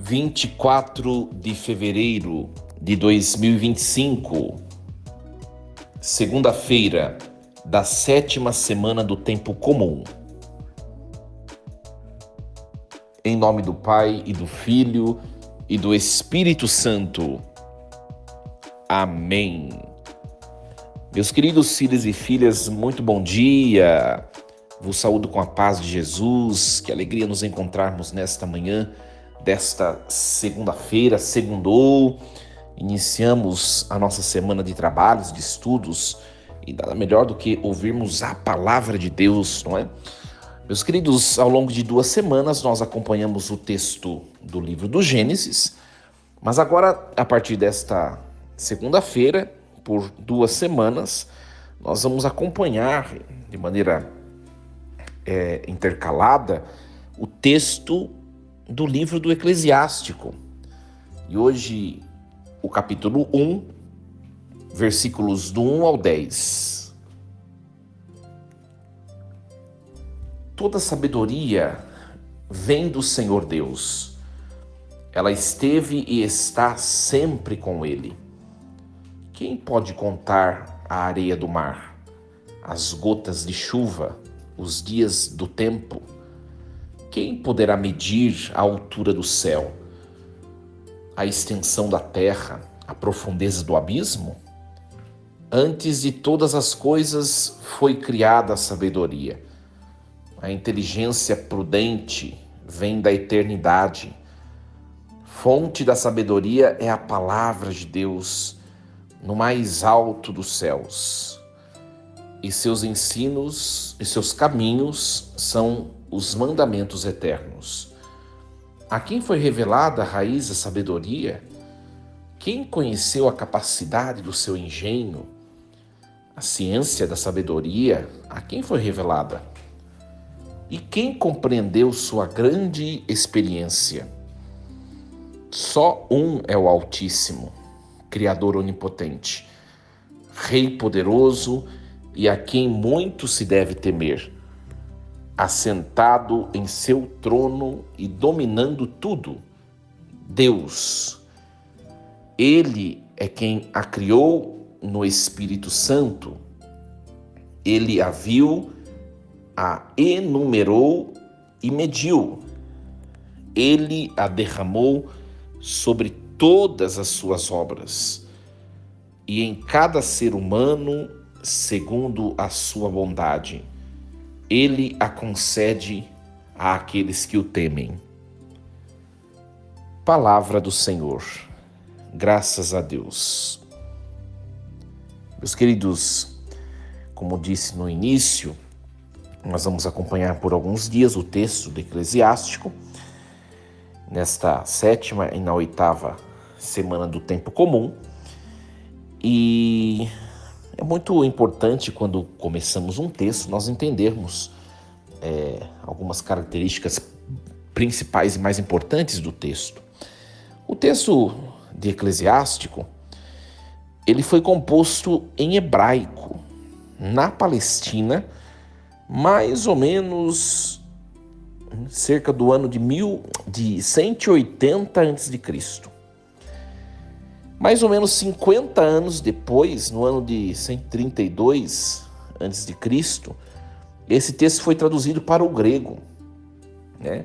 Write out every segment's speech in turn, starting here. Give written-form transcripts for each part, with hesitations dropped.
24 de fevereiro de 2025, segunda-feira da 7ª semana do Tempo Comum. Em nome do Pai e do Filho e do Espírito Santo. Amém. Meus queridos filhos e filhas, muito bom dia. Vos saúdo com a paz de Jesus. Que alegria nos encontrarmos nesta manhã desta segunda-feira, segundou. Iniciamos a nossa semana de trabalhos, de estudos, e nada melhor do que ouvirmos a palavra de Deus, não é? Meus queridos, ao longo de 2 semanas nós acompanhamos o texto do livro do Gênesis, mas agora, a partir desta segunda-feira, por 2 semanas, nós vamos acompanhar de maneira intercalada o texto do livro do Eclesiástico. E hoje, o capítulo 1, versículos do 1 ao 10. Toda sabedoria vem do Senhor Deus. Ela esteve e está sempre com Ele. Quem pode contar a areia do mar, as gotas de chuva, os dias do tempo? Quem poderá medir a altura do céu, a extensão da terra, a profundeza do abismo? Antes de todas as coisas foi criada a sabedoria. A inteligência prudente vem da eternidade. Fonte da sabedoria é a palavra de Deus no mais alto dos céus. E seus ensinos e seus caminhos são os mandamentos eternos. A quem foi revelada a raiz da sabedoria? Quem conheceu a capacidade do seu engenho? A ciência da sabedoria, a quem foi revelada? E quem compreendeu sua grande experiência? Só um é o Altíssimo, Criador onipotente, Rei poderoso e a quem muito se deve temer, assentado em seu trono e dominando tudo, Deus. Ele é quem a criou no Espírito Santo. Ele a viu, a enumerou e mediu. Ele a derramou sobre todas as suas obras, e em cada ser humano, segundo a sua bondade, Ele a concede àqueles que o temem. Palavra do Senhor. Graças a Deus. Meus queridos, como disse no início, nós vamos acompanhar por alguns dias o texto do Eclesiástico, nesta 7ª e na 8ª semana do Tempo Comum. E é muito importante, quando começamos um texto, nós entendermos algumas características principais e mais importantes do texto. O texto de Eclesiástico, ele foi composto em hebraico, na Palestina, mais ou menos cerca do ano de 180 a.C. Mais ou menos 50 anos depois, no ano de 132 a.C., esse texto foi traduzido para o grego, né?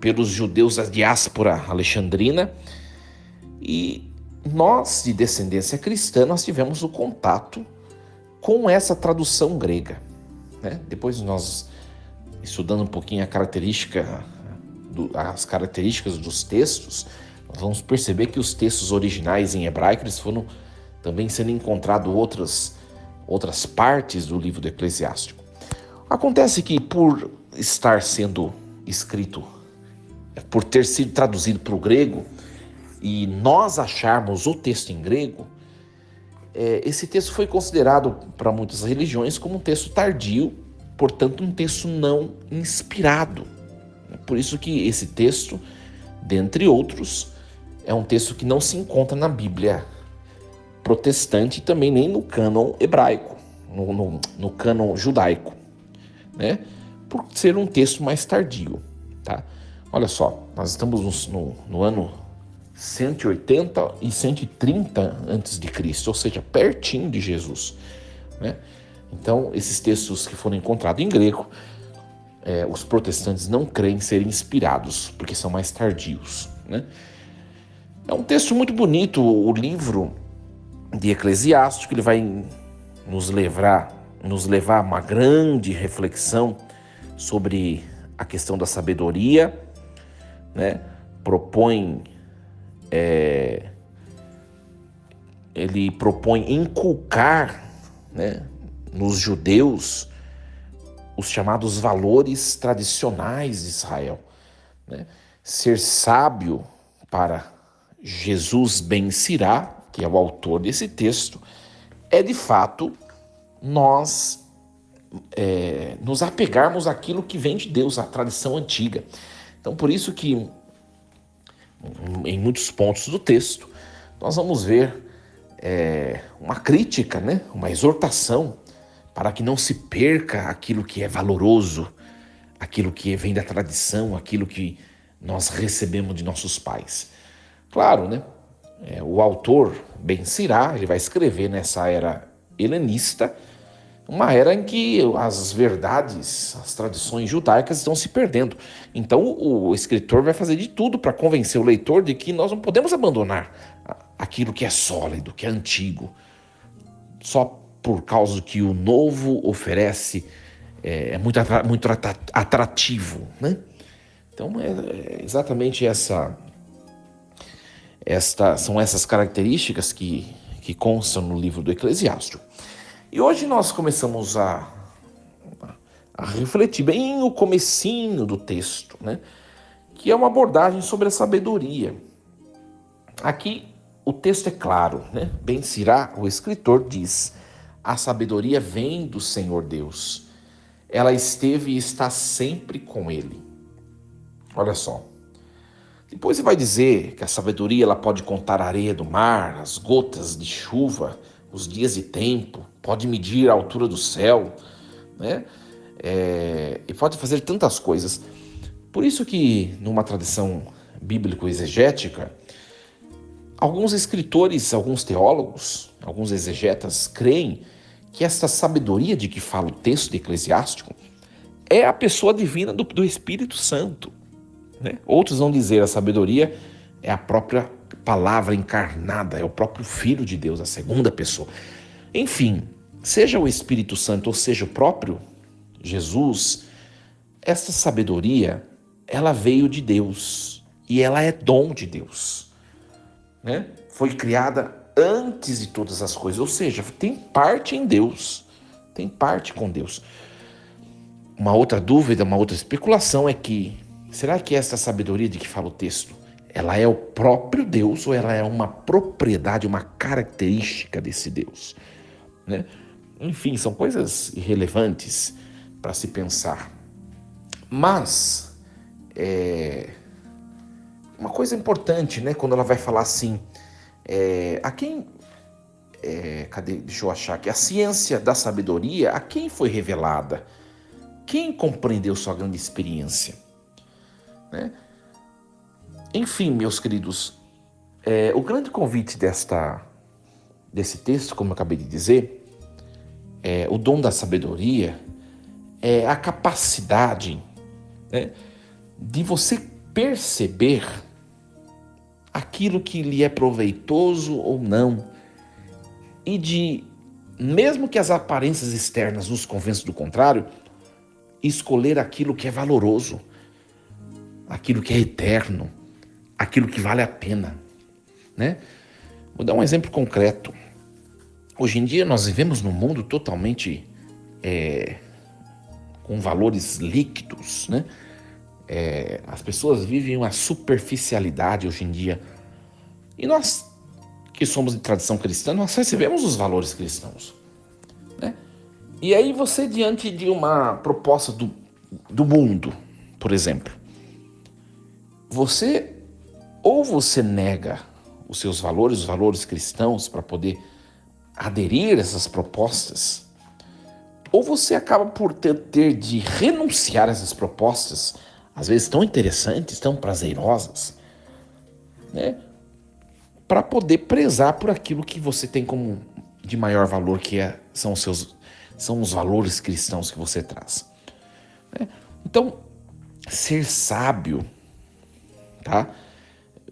Pelos judeus da diáspora alexandrina, e nós, de descendência cristã, nós tivemos o contato com essa tradução grega, né? Depois nós, estudando um pouquinho as características dos textos, nós vamos perceber que os textos originais em hebraico, eles foram também sendo encontrados outras partes do livro do Eclesiástico. Acontece que, por estar sendo escrito, por ter sido traduzido para o grego, e nós acharmos o texto em grego, esse texto foi considerado para muitas religiões como um texto tardio, portanto um texto não inspirado. Por isso que esse texto, dentre outros, é um texto que não se encontra na Bíblia protestante e também nem no cânon hebraico, no cânon judaico, né? Por ser um texto mais tardio, tá? Olha só, nós estamos no ano 180 e 130 antes de Cristo, ou seja, pertinho de Jesus, né? Então, esses textos que foram encontrados em grego, os protestantes não creem serem inspirados, porque são mais tardios, né? É um texto muito bonito, o livro de Eclesiástico, ele vai nos levar a uma grande reflexão sobre a questão da sabedoria, né? Ele propõe inculcar, né, nos judeus os chamados valores tradicionais de Israel, né? Ser sábio para Jesus ben Sirá, que é o autor desse texto, é de fato nós nos apegarmos àquilo que vem de Deus, à tradição antiga. Então, por isso que em muitos pontos do texto nós vamos ver uma crítica, né? Uma exortação para que não se perca aquilo que é valoroso, aquilo que vem da tradição, aquilo que nós recebemos de nossos pais. Claro, né? O autor Ben Sirá, ele vai escrever nessa era helenista, uma era em que as verdades, as tradições judaicas estão se perdendo. Então o escritor vai fazer de tudo para convencer o leitor de que nós não podemos abandonar aquilo que é sólido, que é antigo, só por causa do que o novo oferece, muito atrativo, né? Então é exatamente são essas características que constam no livro do Eclesiástico. E hoje nós começamos a refletir bem o comecinho do texto, né? Que é uma abordagem sobre a sabedoria. Aqui o texto é claro, né? Ben Sirá, o escritor, diz: a sabedoria vem do Senhor Deus. Ela esteve e está sempre com ele. Olha só. Depois ele vai dizer que a sabedoria ela pode contar a areia do mar, as gotas de chuva, os dias de tempo, pode medir a altura do céu, né? E pode fazer tantas coisas. Por isso que, numa tradição bíblico-exegética, alguns escritores, alguns teólogos, alguns exegetas creem que essa sabedoria de que fala o texto de Eclesiástico é a pessoa divina do Espírito Santo, né? Outros vão dizer a sabedoria é a própria palavra encarnada, é o próprio Filho de Deus, a segunda pessoa. Enfim, seja o Espírito Santo ou seja o próprio Jesus, essa sabedoria, ela veio de Deus e ela é dom de Deus, né? Foi criada antes de todas as coisas, ou seja, tem parte em Deus, tem parte com Deus. Uma outra dúvida, uma outra especulação é que, será que essa sabedoria de que fala o texto, ela é o próprio Deus ou ela é uma propriedade, uma característica desse Deus, né? Enfim, são coisas irrelevantes para se pensar. Mas, uma coisa importante, né? Quando ela vai falar assim, deixa eu achar aqui, a ciência da sabedoria, a quem foi revelada? Quem compreendeu sua grande experiência? Né? Enfim, meus queridos, o grande convite desse texto, como eu acabei de dizer, o dom da sabedoria é a capacidade, né, de você perceber aquilo que lhe é proveitoso ou não, e de, mesmo que as aparências externas nos convençam do contrário, escolher aquilo que é valoroso, aquilo que é eterno, aquilo que vale a pena, né? Vou dar um exemplo concreto. Hoje em dia nós vivemos num mundo totalmente com valores líquidos, né? As pessoas vivem uma superficialidade hoje em dia. E nós, que somos de tradição cristã, nós recebemos os valores cristãos, né? E aí você, diante de uma proposta do mundo, por exemplo, você nega os seus valores, os valores cristãos, para poder aderir a essas propostas, ou você acaba por ter de renunciar a essas propostas, às vezes tão interessantes, tão prazerosas, né? Para poder prezar por aquilo que você tem como de maior valor, são os valores cristãos que você traz, né? Então, ser sábio, tá?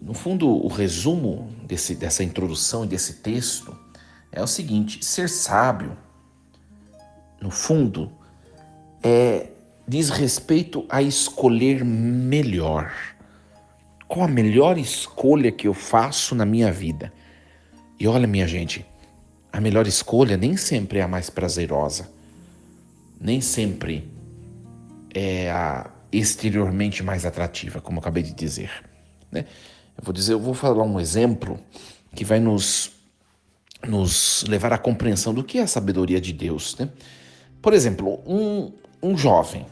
No fundo, o resumo dessa introdução e desse texto é o seguinte: ser sábio, no fundo, diz respeito a escolher melhor. Qual a melhor escolha que eu faço na minha vida? E olha, minha gente, a melhor escolha nem sempre é a mais prazerosa, nem sempre é a exteriormente mais atrativa, como eu acabei de dizer, né? Eu vou falar um exemplo que vai nos levar à compreensão do que é a sabedoria de Deus, né? Por exemplo, um jovem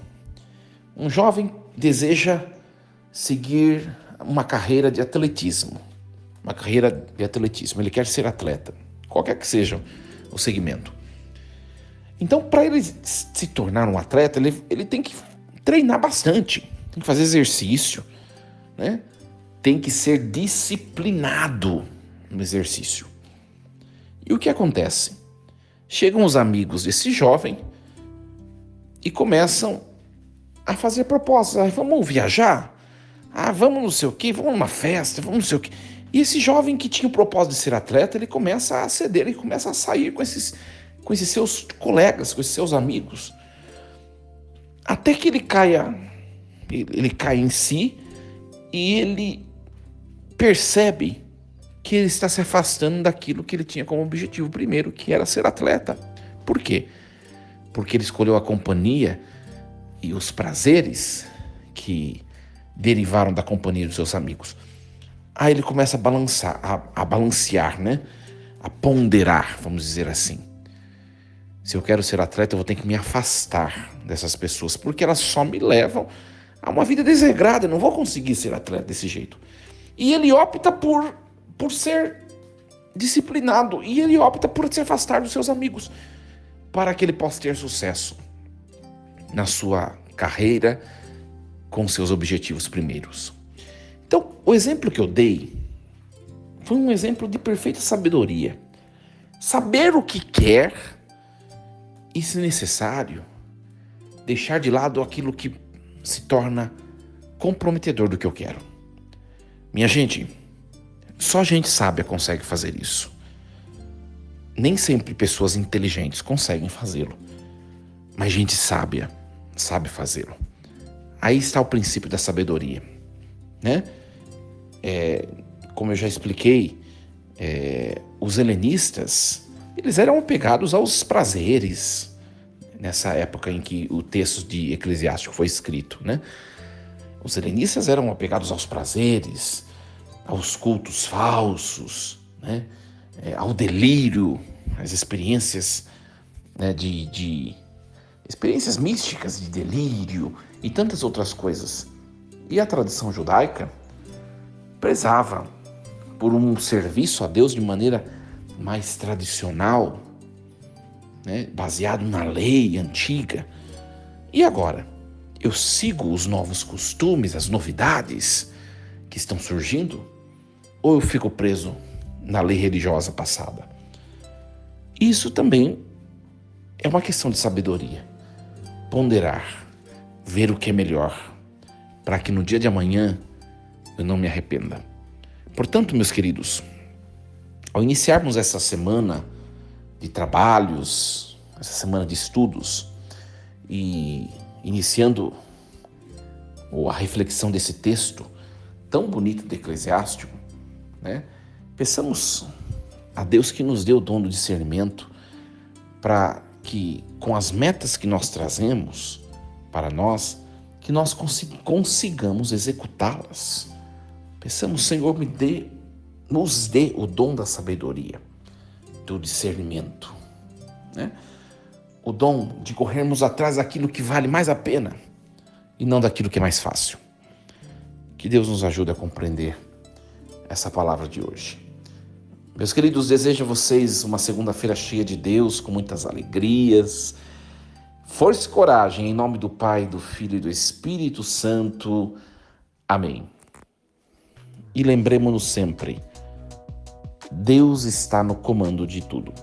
deseja seguir uma carreira de atletismo, ele quer ser atleta, qualquer que seja o segmento. Então, para ele se tornar um atleta, ele tem que treinar bastante, tem que fazer exercício, né? Tem que ser disciplinado no exercício. E o que acontece? Chegam os amigos desse jovem e começam a fazer propostas. Vamos viajar? Vamos não sei o quê, vamos numa festa, vamos não sei o quê. E esse jovem que tinha o propósito de ser atleta, ele começa a ceder, ele começa a sair com esses seus colegas, com esses seus amigos. Até que ele cai em si e ele percebe que ele está se afastando daquilo que ele tinha como objetivo primeiro, que era ser atleta. Por quê? Porque ele escolheu a companhia e os prazeres que derivaram da companhia dos seus amigos. Aí ele começa a balancear, né? A ponderar, vamos dizer assim. Se eu quero ser atleta, eu vou ter que me afastar dessas pessoas, porque elas só me levam a uma vida desregrada. Eu não vou conseguir ser atleta desse jeito. E ele opta por ser disciplinado, e ele opta por se afastar dos seus amigos, para que ele possa ter sucesso na sua carreira com seus objetivos primeiros. Então, o exemplo que eu dei foi um exemplo de perfeita sabedoria. Saber o que quer e, se necessário, deixar de lado aquilo que se torna comprometedor do que eu quero. Minha gente, só gente sábia consegue fazer isso. Nem sempre pessoas inteligentes conseguem fazê-lo, mas gente sábia sabe fazê-lo. Aí está o princípio da sabedoria, né? Como eu já expliquei, os helenistas, eles eram apegados aos prazeres nessa época em que o texto de Eclesiástico foi escrito, né? Os helenistas eram apegados aos prazeres, aos cultos falsos, né? Ao delírio, às experiências, né, de experiências místicas de delírio e tantas outras coisas. E a tradição judaica prezava por um serviço a Deus de maneira mais tradicional, né, baseado na lei antiga. E agora? Eu sigo os novos costumes, as novidades que estão surgindo? Ou eu fico preso na lei religiosa passada? Isso também é uma questão de sabedoria. Ponderar, ver o que é melhor, para que no dia de amanhã eu não me arrependa. Portanto, meus queridos, ao iniciarmos essa semana de trabalhos, essa semana de estudos, e iniciando a reflexão desse texto tão bonito do Eclesiástico, né? Peçamos a Deus que nos dê o dom do discernimento para que, com as metas que nós trazemos para nós, que nós consigamos executá-las. Peçamos, Senhor, nos dê o dom da sabedoria, do discernimento, né? O dom de corrermos atrás daquilo que vale mais a pena e não daquilo que é mais fácil. Que Deus nos ajude a compreender essa palavra de hoje. Meus queridos, desejo a vocês uma segunda-feira cheia de Deus, com muitas alegrias. Força e coragem, em nome do Pai, do Filho e do Espírito Santo. Amém. E lembremos-nos sempre, Deus está no comando de tudo.